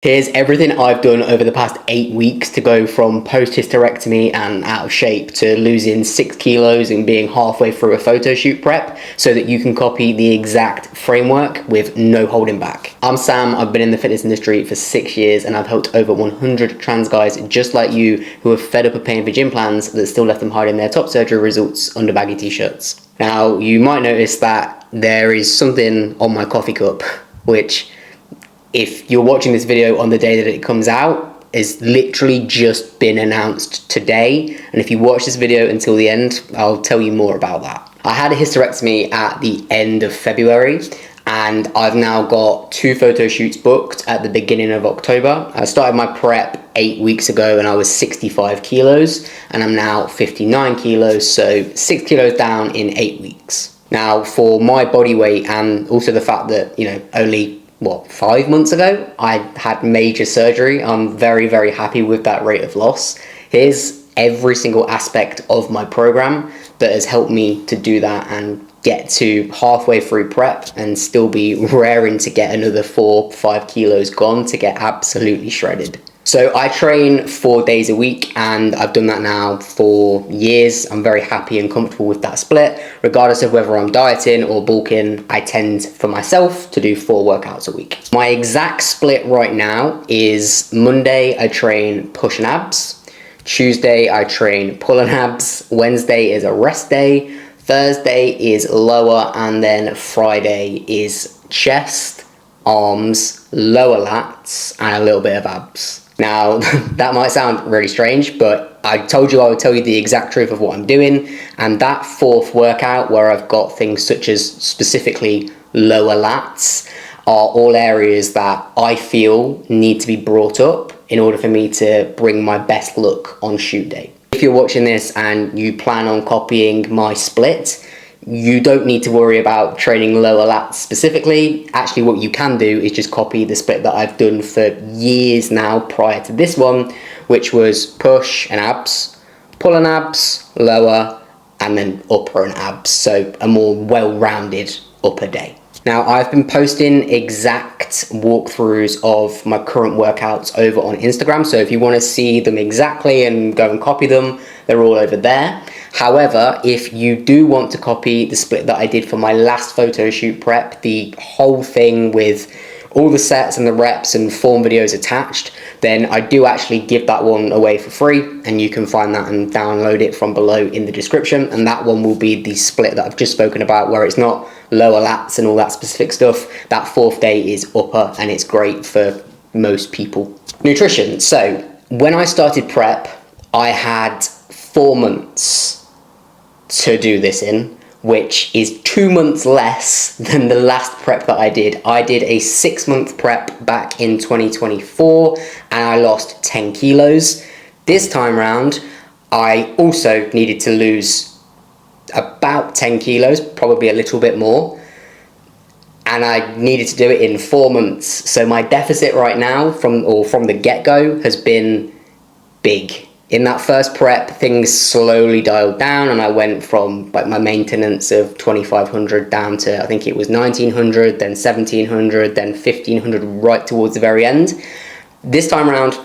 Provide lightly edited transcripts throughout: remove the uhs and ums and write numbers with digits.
Here's everything I've done over the past 8 weeks to go from post-hysterectomy and out of shape to losing 6 kilos and being halfway through a photo shoot prep so that you can copy the exact framework with no holding back. I'm Sam, I've been in the fitness industry for 6 years and I've helped over 100 trans guys just like you who are fed up of paying for gym plans that still left them hiding their top surgery results under baggy t-shirts. Now, you might notice that there is something on my coffee cup, which if you're watching this video on the day that it comes out, is literally just been announced today. And if you watch this video until the end, I'll tell you more about that. I had a hysterectomy at the end of February, and I've now got 2 photo shoots booked at the beginning of October. I started my prep 8 weeks ago and I was 65 kilos, and I'm now 59 kilos, so 6 kilos down in 8 weeks. Now, for my body weight and also the fact that, only 5 months ago I had major surgery, I'm very, very happy with that rate of loss. Here's every single aspect of my program that has helped me to do that and get to halfway through prep and still be raring to get another 4-5 kilos gone to get absolutely shredded. So I train 4 days a week and I've done that now for years. I'm very happy and comfortable with that split. Regardless of whether I'm dieting or bulking, I tend for myself to do 4 workouts a week. My exact split right now is Monday I train push and abs, Tuesday I train pull and abs, Wednesday is a rest day, Thursday is lower, and then Friday is chest, arms, lower lats, and a little bit of abs. Now, that might sound really strange, but I told you I would tell you the exact truth of what I'm doing, and that 4th workout where I've got things such as specifically lower lats are all areas that I feel need to be brought up in order for me to bring my best look on shoot day. If you're watching this and you plan on copying my split, you don't need to worry about training lower lats specifically. Actually, what you can do is just copy the split that I've done for years now prior to this one, which was push and abs, pull and abs, lower, and then upper and abs. So a more well-rounded upper day. Now, I've been posting exact walkthroughs of my current workouts over on Instagram. So if you want to see them exactly and go and copy them, they're all over there. However, if you do want to copy the split that I did for my last photo shoot prep, the whole thing with all the sets and the reps and form videos attached, then I do actually give that one away for free, and you can find that and download it from below in the description. And that one will be the split that I've just spoken about, where it's not lower lats and all that specific stuff. That 4th day is upper, and it's great for most people. Nutrition. So when I started prep, I had 4 months to do this in, which is 2 months less than the last prep that I did. I did a 6-month prep back in 2024 and I lost 10 kilos. This time round, I also needed to lose about 10 kilos, probably a little bit more. And I needed to do it in 4 months. So my deficit right now from the get-go has been big. In that first prep, things slowly dialed down and I went from my maintenance of 2,500 down to, I think it was 1,900, then 1,700, then 1,500 right towards the very end. This time around,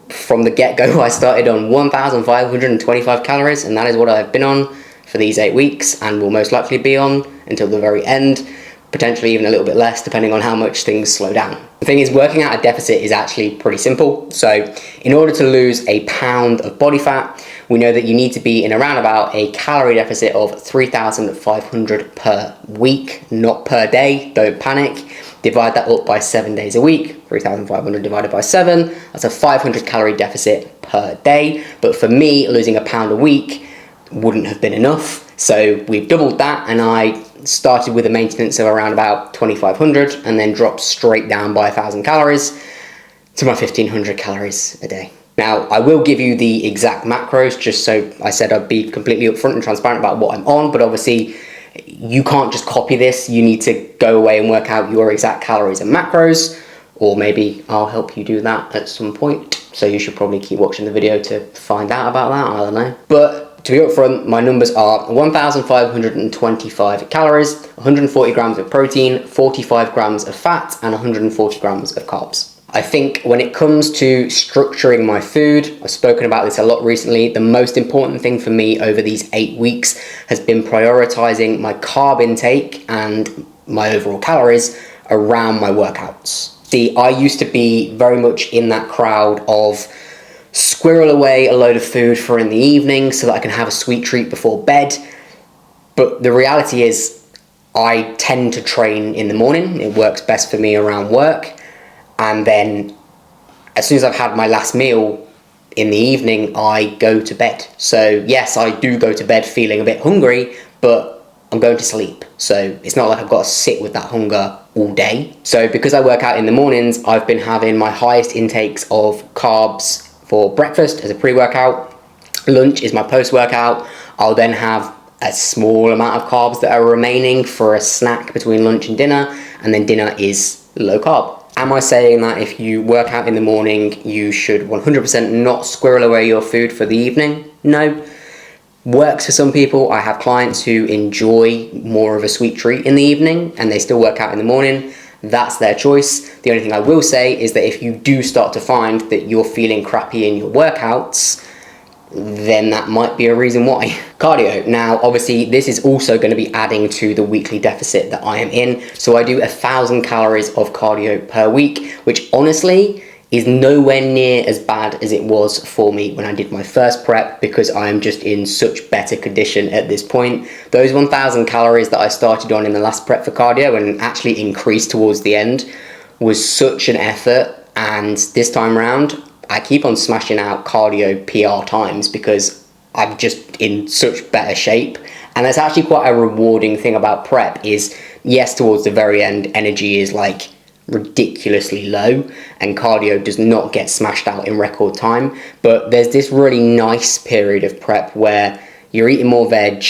from the get-go, I started on 1,525 calories, and that is what I've been on for these 8 weeks and will most likely be on until the very end. Potentially even a little bit less depending on how much things slow down. The thing is, working out a deficit is actually pretty simple. So in order to lose a pound of body fat, we know that you need to be in around about a calorie deficit of 3,500 per week, not per day, don't panic. Divide that up by 7 days a week, 3,500 divided by 7, that's a 500 calorie deficit per day. But for me, losing a pound a week wouldn't have been enough. So we've doubled that, and I started with a maintenance of around about 2,500 and then dropped straight down by 1,000 calories to my 1,500 calories a day. Now, I will give you the exact macros, just so I said I'd be completely upfront and transparent about what I'm on, but obviously you can't just copy this. You need to go away and work out your exact calories and macros, or maybe I'll help you do that at some point. So you should probably keep watching the video to find out about that, I don't know. But to be upfront, my numbers are 1,525 calories, 140 grams of protein, 45 grams of fat, and 140 grams of carbs. I think when it comes to structuring my food, I've spoken about this a lot recently, the most important thing for me over these 8 weeks has been prioritizing my carb intake and my overall calories around my workouts. See, I used to be very much in that crowd of squirrel away a load of food for in the evening so that I can have a sweet treat before bed. But the reality is I tend to train in the morning. It works best for me around work. And then as soon as I've had my last meal in the evening, I go to bed. So yes, I do go to bed feeling a bit hungry, but I'm going to sleep. So it's not like I've got to sit with that hunger all day. So because I work out in the mornings, I've been having my highest intakes of carbs for breakfast as a pre-workout. Lunch is my post-workout. I'll then have a small amount of carbs that are remaining for a snack between lunch and dinner, and then dinner is low carb. Am I saying that if you work out in the morning, you should 100% not squirrel away your food for the evening? No. Works for some people. I have clients who enjoy more of a sweet treat in the evening and they still work out in the morning. That's their choice. The only thing I will say is that if you do start to find that you're feeling crappy in your workouts, then that might be a reason why. Cardio. Now, obviously, this is also going to be adding to the weekly deficit that I am in. So I do 1,000 calories of cardio per week, which honestly is nowhere near as bad as it was for me when I did my first prep, because I am just in such better condition at this point. Those 1,000 calories that I started on in the last prep for cardio and actually increased towards the end was such an effort, and this time around I keep on smashing out cardio PR times because I'm just in such better shape. And that's actually quite a rewarding thing about prep is, yes, towards the very end, energy is like ridiculously low and cardio does not get smashed out in record time. But there's this really nice period of prep where you're eating more veg,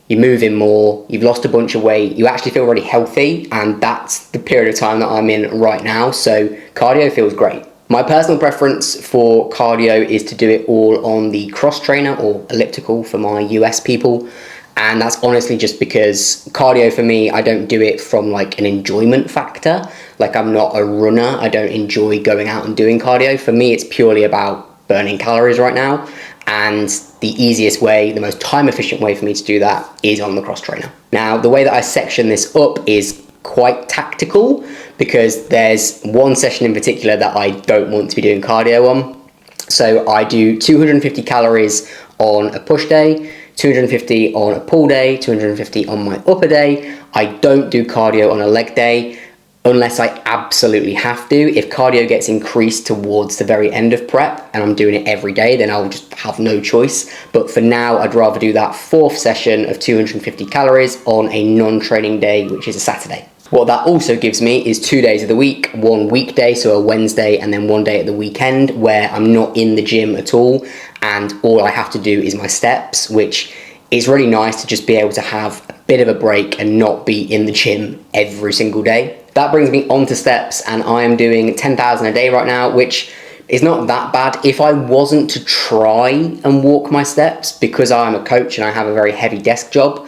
you're moving more, you've lost a bunch of weight, you actually feel really healthy. And that's the period of time that I'm in right now. So cardio feels great. My personal preference for cardio is to do it all on the cross trainer, or elliptical for my US people. And that's honestly just because cardio for me, I don't do it from like an enjoyment factor. Like, I'm not a runner. I don't enjoy going out and doing cardio. For me, it's purely about burning calories right now. And the easiest way, the most time efficient way for me to do that is on the cross trainer. Now, the way that I section this up is quite tactical, because there's one session in particular that I don't want to be doing cardio on. So I do 250 calories on a push day, 250 on a pull day, 250 on my upper day. I don't do cardio on a leg day unless I absolutely have to. If cardio gets increased towards the very end of prep and I'm doing it every day, then I'll just have no choice. But for now, I'd rather do that fourth session of 250 calories on a non-training day, which is a Saturday. What that also gives me is 2 days of the week, one weekday, so a Wednesday, and then one day at the weekend where I'm not in the gym at all, and all I have to do is my steps, which is really nice to just be able to have a bit of a break and not be in the gym every single day. That brings me on to steps, and I am doing 10,000 a day right now, which is not that bad. If I wasn't to try and walk my steps, because I'm a coach and I have a very heavy desk job,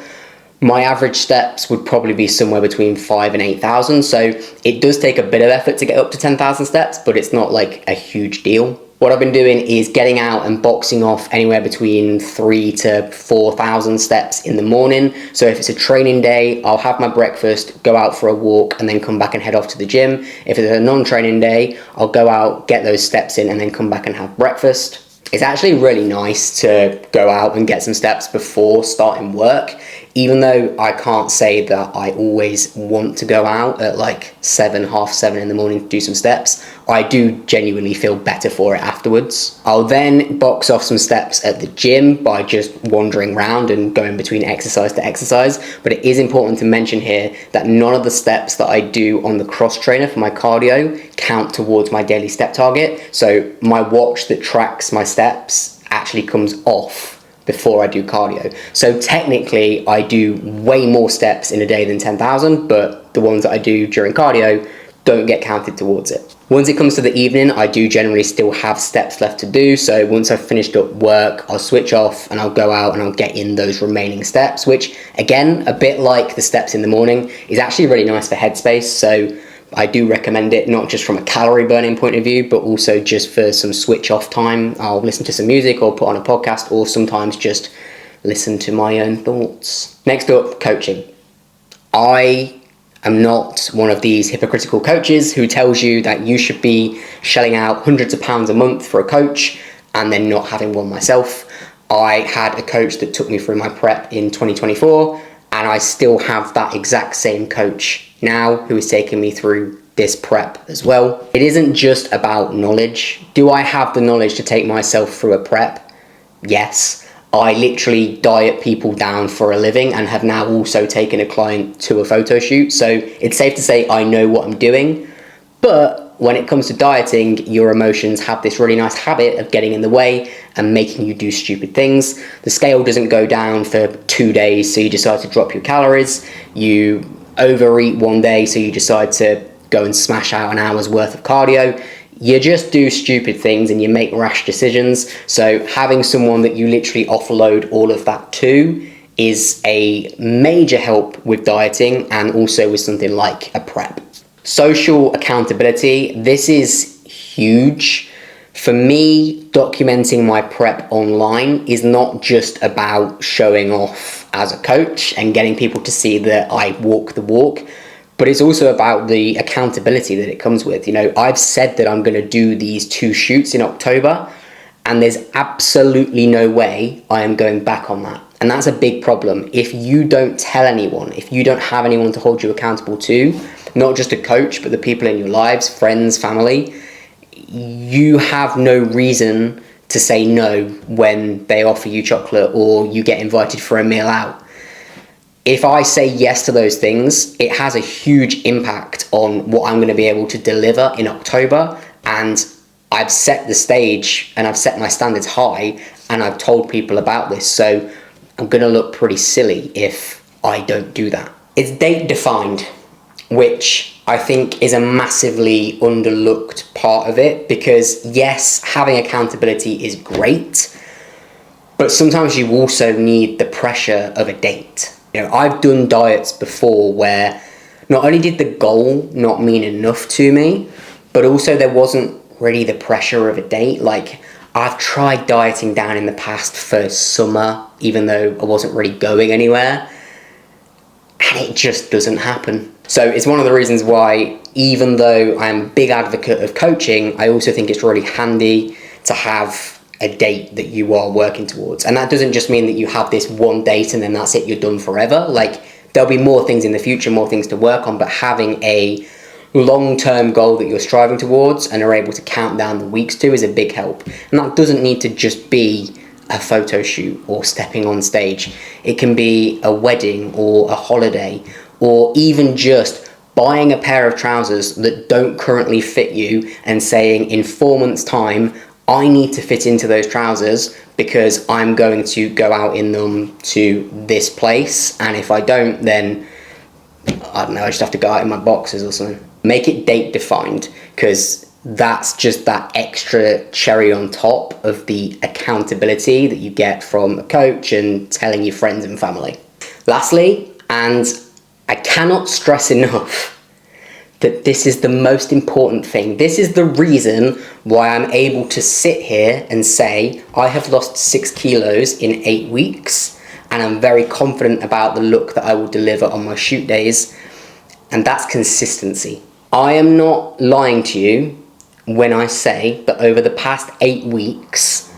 my average steps would probably be somewhere between 5,000 and 8,000. So it does take a bit of effort to get up to 10,000 steps, but it's not like a huge deal. What I've been doing is getting out and boxing off anywhere between 3,000 to 4,000 steps in the morning. So if it's a training day, I'll have my breakfast, go out for a walk, and then come back and head off to the gym. If it's a non-training day, I'll go out, get those steps in, and then come back and have breakfast. It's actually really nice to go out and get some steps before starting work, even though I can't say that I always want to go out at like 7, half 7 in the morning to do some steps. I do genuinely feel better for it afterwards. I'll then box off some steps at the gym by just wandering around and going between exercise to exercise. But it is important to mention here that none of the steps that I do on the cross trainer for my cardio count towards my daily step target. So my watch that tracks my steps actually comes off before I do cardio. So technically I do way more steps in a day than 10,000, but the ones that I do during cardio don't get counted towards it. Once it comes to the evening, I do generally still have steps left to do. So once I've finished up work, I'll switch off and I'll go out and I'll get in those remaining steps, which again, a bit like the steps in the morning, is actually really nice for headspace. So I do recommend it, not just from a calorie burning point of view, but also just for some switch off time. I'll listen to some music or put on a podcast, or sometimes just listen to my own thoughts. Next up, coaching. I am not one of these hypocritical coaches who tells you that you should be shelling out hundreds of pounds a month for a coach and then not having one myself. I had a coach that took me through my prep in 2024, and I still have that exact same coach now who is taking me through this prep as well. It isn't just about knowledge. Do I have the knowledge to take myself through a prep? Yes. I literally diet people down for a living and have now also taken a client to a photo shoot. So it's safe to say I know what I'm doing. But when it comes to dieting, your emotions have this really nice habit of getting in the way and making you do stupid things. The scale doesn't go down for 2 days, so you decide to drop your calories. You overeat one day, so you decide to go and smash out an hour's worth of cardio. You just do stupid things and you make rash decisions. So having someone that you literally offload all of that to is a major help with dieting, and also with something like a prep. Social accountability. This is huge. For me, documenting my prep online is not just about showing off as a coach and getting people to see that I walk the walk, but it's also about the accountability that it comes with. You know, I've said that I'm going to do these 2 shoots in October, and there's absolutely no way I am going back on that. And that's a big problem. If you don't tell anyone, if you don't have anyone to hold you accountable to, not just a coach, but the people in your lives, friends, family, you have no reason to say no when they offer you chocolate or you get invited for a meal out. If I say yes to those things, it has a huge impact on what I'm going to be able to deliver in October. And I've set the stage and I've set my standards high, and I've told people about this. So I'm going to look pretty silly if I don't do that. It's date defined, which I think is a massively underlooked part of it, because yes, having accountability is great, but sometimes you also need the pressure of a date. You know, I've done diets before where not only did the goal not mean enough to me, but also there wasn't really the pressure of a date. Like, I've tried dieting down in the past for summer, even though I wasn't really going anywhere, and it just doesn't happen. So it's one of the reasons why, even though I'm a big advocate of coaching, I also think it's really handy to have a date that you are working towards. And that doesn't just mean that you have this one date and then that's it, you're done forever. Like, there'll be more things in the future, more things to work on, but having a long-term goal that you're striving towards and are able to count down the weeks to is a big help. And that doesn't need to just be a photo shoot or stepping on stage. It can be a wedding or a holiday, or even just buying a pair of trousers that don't currently fit you and saying, in 4 months' time, I need to fit into those trousers because I'm going to go out in them to this place, and if I don't, then I don't know, I just have to go out in my boxers or something. Make it date defined, because that's just that extra cherry on top of the accountability that you get from a coach and telling your friends and family. Lastly, and I cannot stress enough that this is the most important thing. This is the reason why I'm able to sit here and say I have lost 6 kilos in 8 weeks, and I'm very confident about the look that I will deliver on my shoot days, and that's consistency. I am not lying to you when I say that over the past 8 weeks,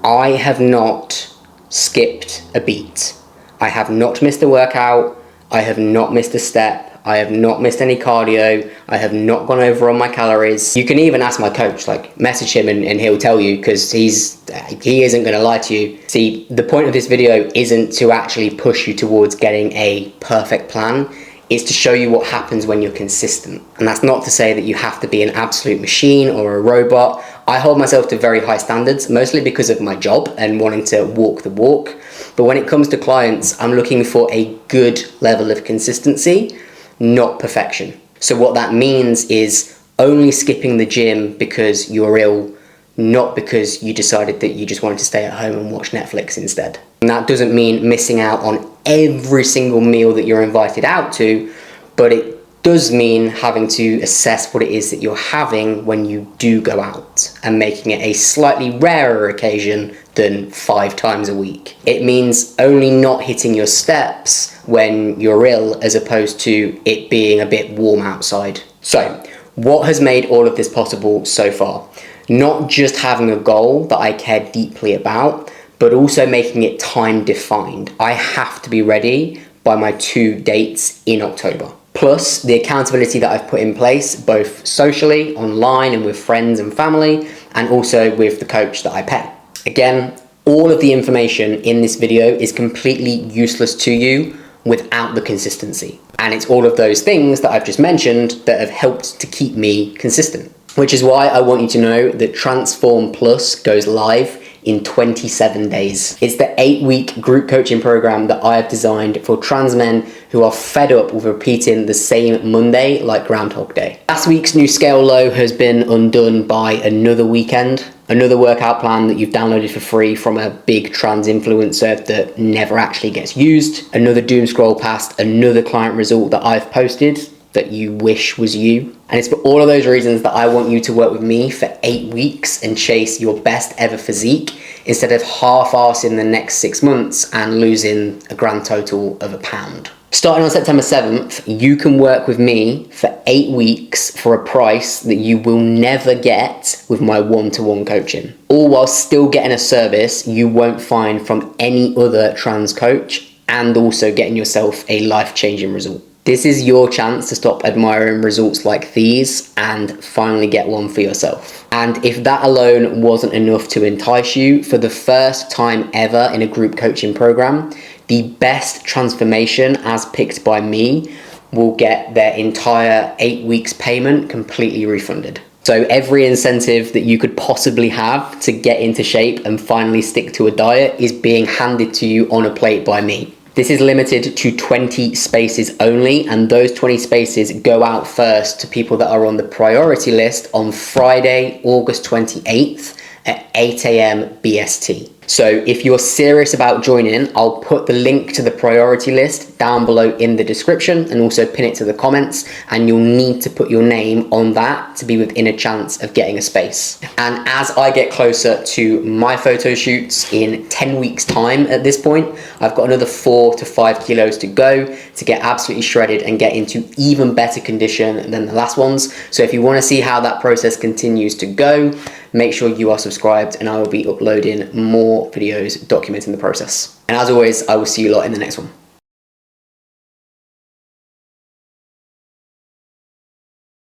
I have not skipped a beat. I have not missed a workout. I have not missed a step. I have not missed any cardio. I have not gone over on my calories. You can even ask my coach, like message him and he'll tell you, because he isn't going to lie to you. See, the point of this video isn't to actually push you towards getting a perfect plan. It's to show you what happens when you're consistent. And that's not to say that you have to be an absolute machine or a robot. I hold myself to very high standards, mostly because of my job and wanting to walk the walk. But when it comes to clients, I'm looking for a good level of consistency, not perfection. So what that means is only skipping the gym because you're ill, not because you decided that you just wanted to stay at home and watch Netflix instead. And that doesn't mean missing out on every single meal that you're invited out to, but it does mean having to assess what it is that you're having when you do go out and making it a slightly rarer occasion than 5 times a week. It means only not hitting your steps when you're ill as opposed to it being a bit warm outside. So, what has made all of this possible so far? Not just having a goal that I care deeply about, but also making it time defined. I have to be ready by my 2 dates in October. Plus the accountability that I've put in place, both socially, online, and with friends and family, and also with the coach that I pay. Again, all of the information in this video is completely useless to you without the consistency. And it's all of those things that I've just mentioned that have helped to keep me consistent. Which is why I want you to know that Transform Plus goes live in 27 days. It's the 8-week group coaching program that I have designed for trans men who are fed up with repeating the same Monday like Groundhog Day. Last week's new scale low has been undone by another weekend, another workout plan that you've downloaded for free from a big trans influencer that never actually gets used, another doom scroll past another client result that I've posted that you wish was you. And it's for all of those reasons that I want you to work with me for 8 weeks and chase your best ever physique instead of half-arsing the next 6 months and losing a grand total of £1. Starting on September 7th, you can work with me for 8 weeks for a price that you will never get with my one-to-one coaching, all while still getting a service you won't find from any other trans coach and also getting yourself a life-changing result. This is your chance to stop admiring results like these and finally get one for yourself. And if that alone wasn't enough to entice you, for the first time ever in a group coaching program, the best transformation as picked by me will get their entire 8 weeks payment completely refunded. So every incentive that you could possibly have to get into shape and finally stick to a diet is being handed to you on a plate by me. This is limited to 20 spaces only, and those 20 spaces go out first to people that are on the priority list on Friday, August 28th at 8 AM BST. So if you're serious about joining, I'll put the link to the priority list down below in the description and also pin it to the comments, and you'll need to put your name on that to be within a chance of getting a space. And as I get closer to my photo shoots in 10 weeks time at this point, I've got another 4 to 5 kilos to go to get absolutely shredded and get into even better condition than the last ones. So if you want to see how that process continues to go, make sure you are subscribed, and I will be uploading more videos documenting the process. And as always, I will see you lot in the next one.